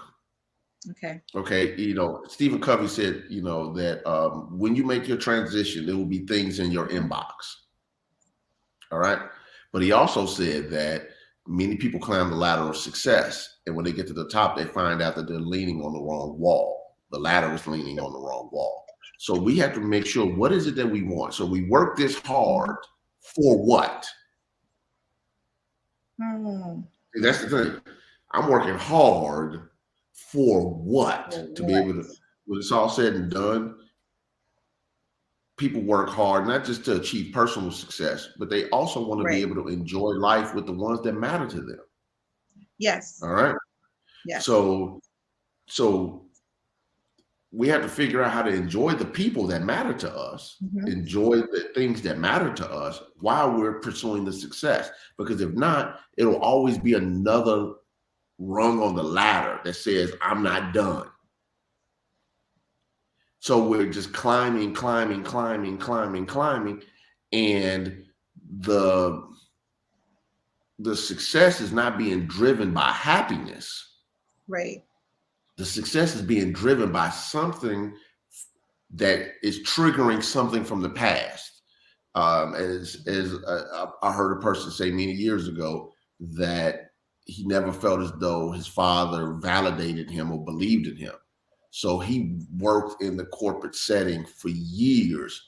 [SPEAKER 1] Okay. You know, Stephen Covey said, you know, that when you make your transition, there will be things in your inbox. All right. But he also said that many people climb the ladder of success, and when they get to the top, they find out that they're leaning on the wrong wall. The ladder is leaning on the wrong wall. So we have to make sure, what is it that we want? So we work this hard for what? See, that's the thing. I'm working hard for what? To be able to, when it's all said and done, people work hard, not just to achieve personal success, but they also want to be able to enjoy life with the ones that matter to them.
[SPEAKER 2] Yes.
[SPEAKER 1] All right.
[SPEAKER 2] Yes.
[SPEAKER 1] So we have to figure out how to enjoy the people that matter to us, enjoy the things that matter to us while we're pursuing the success. Because if not, it'll always be another rung on the ladder that says, I'm not done. So we're just climbing, and the success is not being driven by happiness.
[SPEAKER 2] Right.
[SPEAKER 1] The success is being driven by something that is triggering something from the past. As I heard a person say many years ago, that he never felt as though his father validated him or believed in him. So he worked in the corporate setting for years,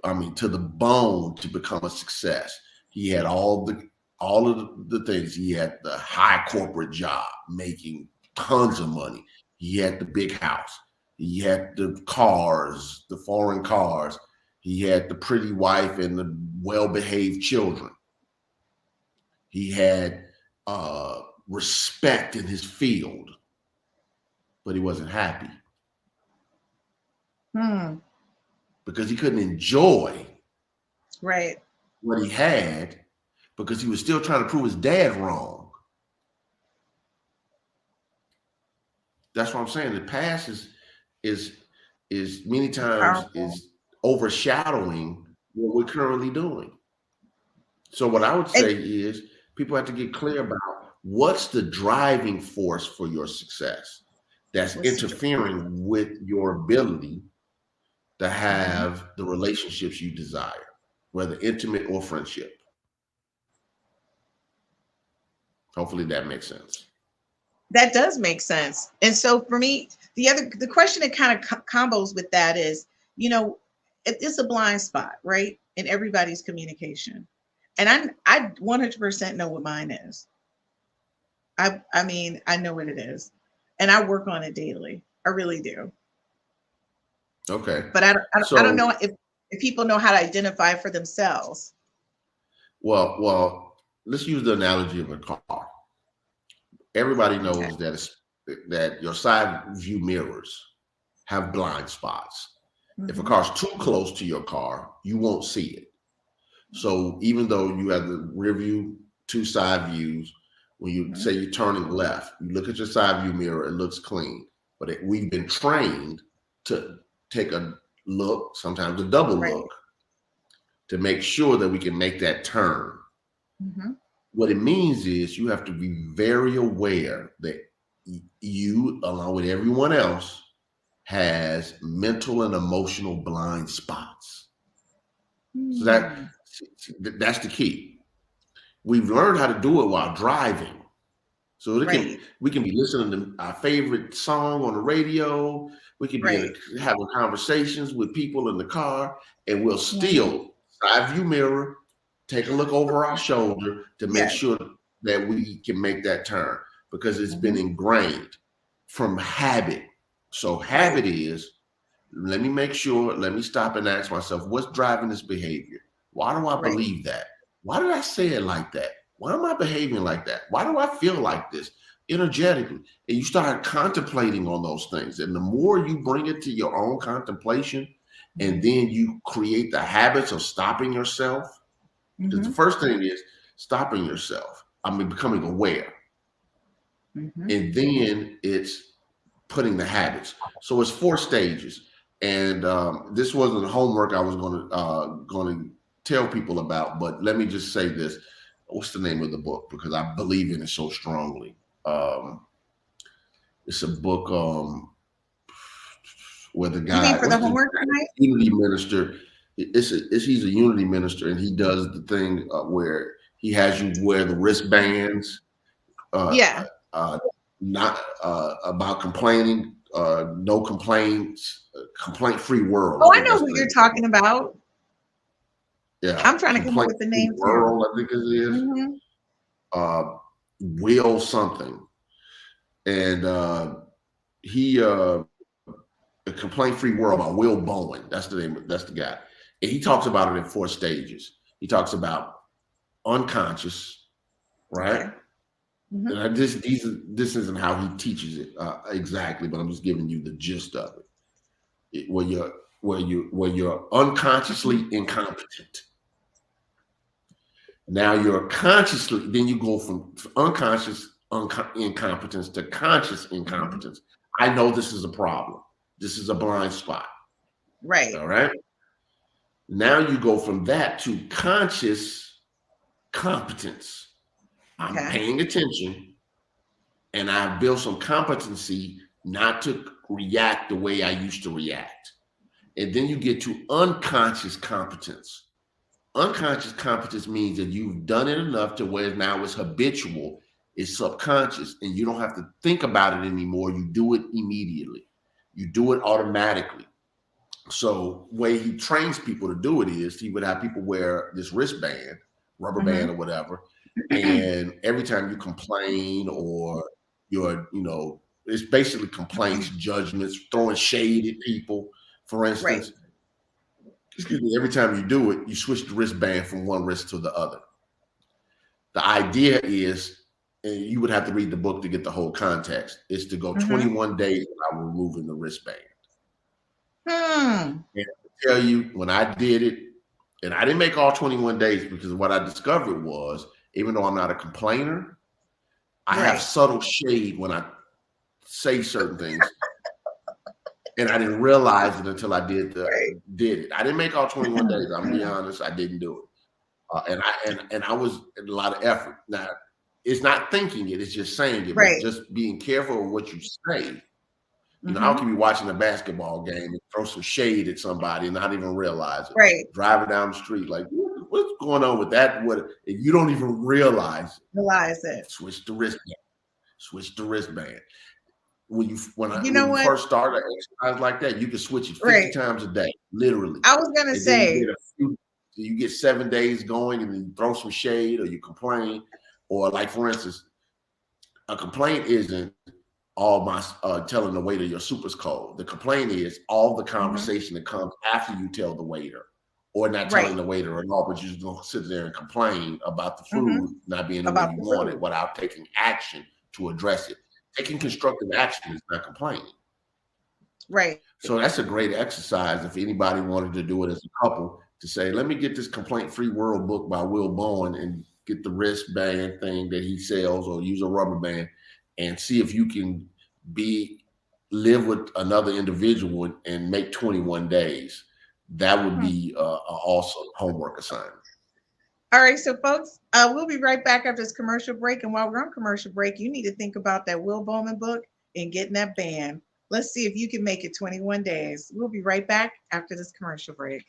[SPEAKER 1] to the bone, to become a success. He had all of the things. He had the high corporate job, making tons of money. He had the big house. He had the cars, the foreign cars. He had the pretty wife and the well-behaved children. He had respect in his field, but he wasn't happy because he couldn't enjoy what he had because he was still trying to prove his dad wrong. That's what I'm saying. The past is many times is overshadowing what we're currently doing. So what I would say is people have to get clear about what's the driving force for your success that's interfering with your ability to have the relationships you desire, whether intimate or friendship. Hopefully that makes sense.
[SPEAKER 2] That does make sense. And so for me, the question that kind of combos with that is, it's a blind spot, right? In everybody's communication. And I 100% know what mine is. I know what it is. And I work on it daily. I really do.
[SPEAKER 1] Okay.
[SPEAKER 2] But I don't know if people know how to identify for themselves.
[SPEAKER 1] Well, let's use the analogy of a car. Everybody knows that your side view mirrors have blind spots. If a car's too close to your car, you won't see it. So even though you have the rear view, two side views, when you say you're turning left, you look at your side view mirror, it looks clean. But we've been trained to take a look, sometimes a double look, to make sure that we can make that turn. What it means is you have to be very aware that you, along with everyone else, has mental and emotional blind spots. So that's the key. We've learned how to do it while driving. So we can be listening to our favorite song on the radio. We can be having conversations with people in the car, and we'll still side view mirror, take a look over our shoulder to make sure that we can make that turn, because it's been ingrained from habit. So habit is, let me stop and ask myself, what's driving this behavior? Why do I believe that? Why did I say it like that? Why am I behaving like that? Why do I feel like this energetically? And you start contemplating on those things. And the more you bring it to your own contemplation, and then you create the habits of stopping yourself, because the first thing is stopping yourself. Becoming aware. And then it's putting the habits. So it's 4 stages. And this wasn't the homework I was going to tell people about, but let me just say this. What's the name of the book? Because I believe in it so strongly. It's a book where the guy,
[SPEAKER 2] you mean for the homework tonight?
[SPEAKER 1] Unity minister. He's a unity minister, and he does the thing where He has you wear the wristbands.
[SPEAKER 2] Yeah.
[SPEAKER 1] Not about complaining. No complaints. Complaint-free world.
[SPEAKER 2] Oh, I know who you're talking about.
[SPEAKER 1] Yeah.
[SPEAKER 2] I'm trying to come up with the name
[SPEAKER 1] world, I think it is.
[SPEAKER 2] Mm-hmm.
[SPEAKER 1] Will something. And he a complaint-free world by Will Bowen. That's the name. That's the guy. And he talks about it in 4 stages. He talks about unconscious, right?
[SPEAKER 2] Okay. Mm-hmm.
[SPEAKER 1] And this isn't how he teaches it exactly, but I'm just giving you the gist of it. Where you're unconsciously incompetent. Now you're consciously, then you go from unconscious incompetence to conscious incompetence. I know this is a problem. This is a blind spot.
[SPEAKER 2] Right.
[SPEAKER 1] All right. Now you go from that to conscious competence. I'm paying attention, and I've built some competency not to react the way I used to react. And then you get to unconscious competence. Unconscious competence means that you've done it enough to where now it's habitual, it's subconscious, and you don't have to think about it anymore. You do it immediately. You do it automatically. So the way he trains people to do it is he would have people wear this wristband, rubber band or whatever. And every time you complain or it's basically complaints, judgments, throwing shade at people, for instance. Right. Excuse me, every time you do it, you switch the wristband from one wrist to the other. The idea is, and you would have to read the book to get the whole context, is to go 21 days without removing the wristband. And I tell you, when I did it, and I didn't make all 21 days because what I discovered was, even though I'm not a complainer, I have subtle shade when I say certain things. And I didn't realize it until I did it. I didn't make all 21 days. I'm gonna be honest, I didn't do it. And I was in a lot of effort. Now, it's not thinking it, it's just saying it, but just being careful of what you say. You know, how can you be watching a basketball game and throw some shade at somebody and not even realize it? Right. Driving down the street, like, what's going on with that? What if you don't even realize it? Switch the wristband. When you first start an exercise like that, you can switch it 50 times a day, literally.
[SPEAKER 2] I was gonna say
[SPEAKER 1] you get 7 days going and then you throw some shade or you complain, or like for instance, a complaint isn't all my telling the waiter your soup is cold. The complaint is all the conversation that comes after you tell the waiter, or not telling the waiter at all, but you just don't sit there and complain about the food not being the way you want it without taking action to address it. Taking constructive action is not complaining. Right. So that's a great exercise if anybody wanted to do it as a couple, to say, let me get this Complaint-Free World book by Will Bowen and get the wristband thing that he sells, or use a rubber band, and see if you can live with another individual and make 21 days. That would be an awesome homework assignment.
[SPEAKER 2] All right, so folks, we'll be right back after this commercial break. And while we're on commercial break, you need to think about that Will Bowman book and getting that band. Let's see if you can make it 21 days. We'll be right back after this commercial break.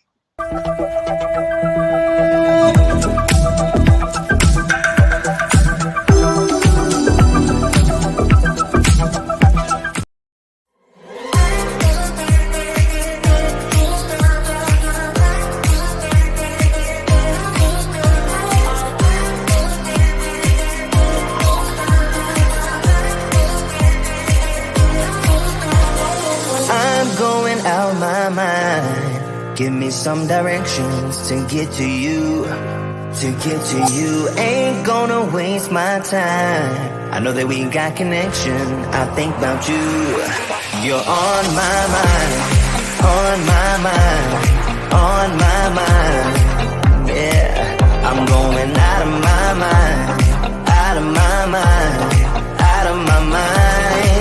[SPEAKER 5] Give me some directions to get to you. Ain't gonna waste my time. I know that we got connection. I think about you. You're on my mind. Yeah, I'm going out of my mind.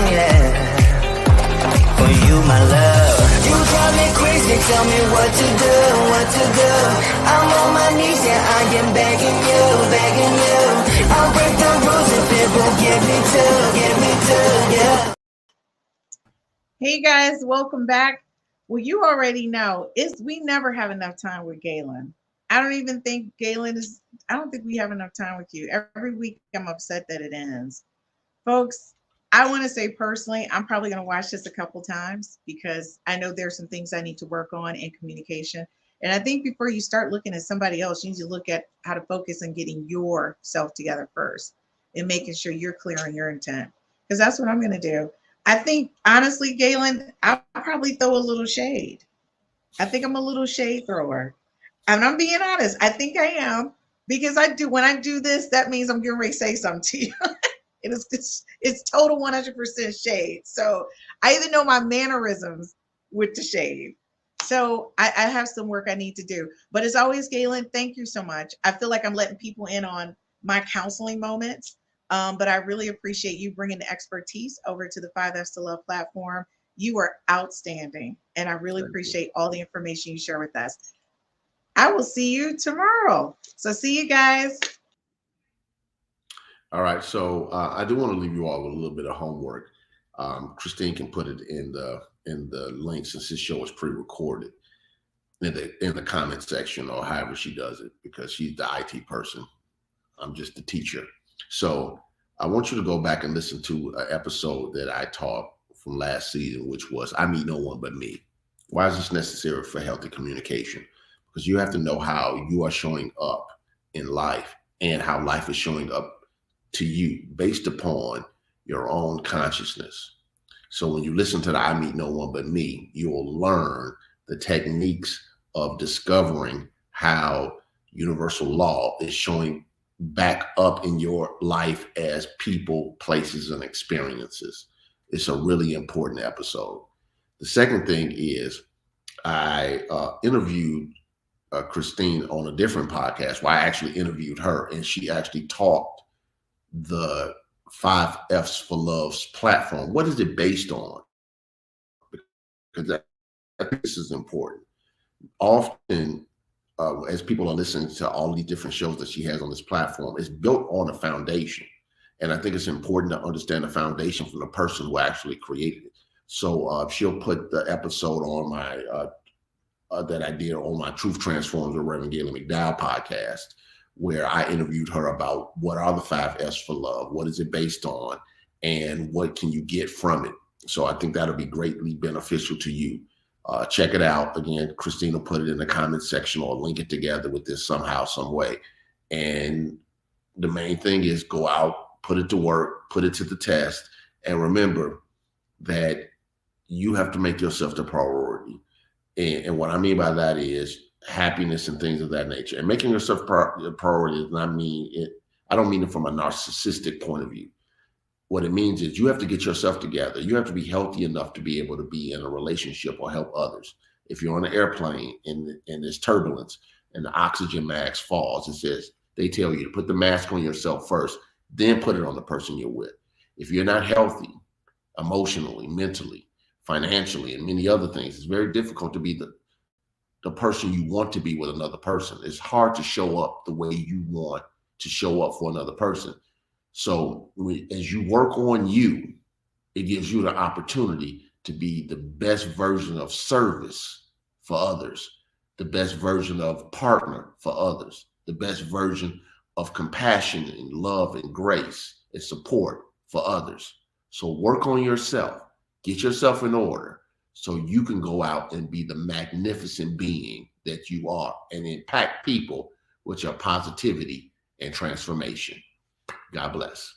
[SPEAKER 5] Yeah, for you, my love. You drive me crazy, tell me what to do. I'm on my knees, yeah, I am begging you. I'll break the rules if it will get me to, yeah.
[SPEAKER 2] Hey guys, welcome back. Well, you already know, we never have enough time with Gaylon. I don't even think Gaylon is, I don't think we have enough time with you. Every week I'm upset that it ends. Folks, I want to say personally, I'm probably going to watch this a couple times because I know there's some things I need to work on in communication. And I think before you start looking at somebody else, you need to look at how to focus on getting yourself together first and making sure you're clear on your intent. Because that's what I'm going to do. I think, honestly, Gaylon, I'll probably throw a little shade. I think I'm a little shade thrower. And I'm being honest. I think I am because I do. When I do this, that means I'm getting ready to say something to you. It's total 100% shade. So I even know my mannerisms with the shade. So I have some work I need to do. But as always, Gaylon, thank you so much. I feel like I'm letting people in on my counseling moments. But I really appreciate you bringing the expertise over to the 5Fs to Love platform. You are outstanding. And I really appreciate all the information you share with us. I will see you tomorrow. So see you guys.
[SPEAKER 1] All right. So I do want to leave you all with a little bit of homework. Christine can put it in the link since this show is pre-recorded in the comment section or however she does it, because she's the IT person. I'm just the teacher. So I want you to go back and listen to an episode that I taught from last season, which was I Meet No One But Me. Why is this necessary for healthy communication? Because you have to know how you are showing up in life and how life is showing up to you based upon your own consciousness. So when you listen to the I Meet No One But Me, you will learn the techniques of discovering how universal law is showing back up in your life as people, places, and experiences. It's a really important episode. The second thing is I interviewed Christine on a different podcast where I actually interviewed her, and she actually taught the 5Fs for Love's platform. What is it based on? Because I think this is important. Often, as people are listening to all these different shows that she has on this platform, it's built on a foundation. And I think it's important to understand the foundation from the person who actually created it. So she'll put the episode on my that I did on my Truth Transforms with Reverend Gaylon McDowell podcast, where I interviewed her about what are the 5Fs for Love, what is it based on, and what can you get from it. So I think that'll be greatly beneficial to you. Check it out. Again, Christine will put it in the comment section or link it together with this somehow, some way. And the main thing is go out, put it to work, put it to the test, and remember that you have to make yourself the priority. And what I mean by that is happiness and things of that nature. And making yourself a priority does not mean it. I don't mean it from a narcissistic point of view. What it means is you have to get yourself together. You have to be healthy enough to be able to be in a relationship or help others. If you're on an airplane and there's turbulence and the oxygen mask falls, it says, they tell you to put the mask on yourself first, then put it on the person you're with. If you're not healthy, emotionally, mentally, financially, and many other things, it's very difficult to be the person you want to be with another person. It's hard to show up the way you want to show up for another person. So as you work on you, it gives you the opportunity to be the best version of service for others, the best version of partner for others, the best version of compassion and love and grace and support for others. So work on yourself, get yourself in order so you can go out and be the magnificent being that you are and impact people with your positivity and transformation. God bless.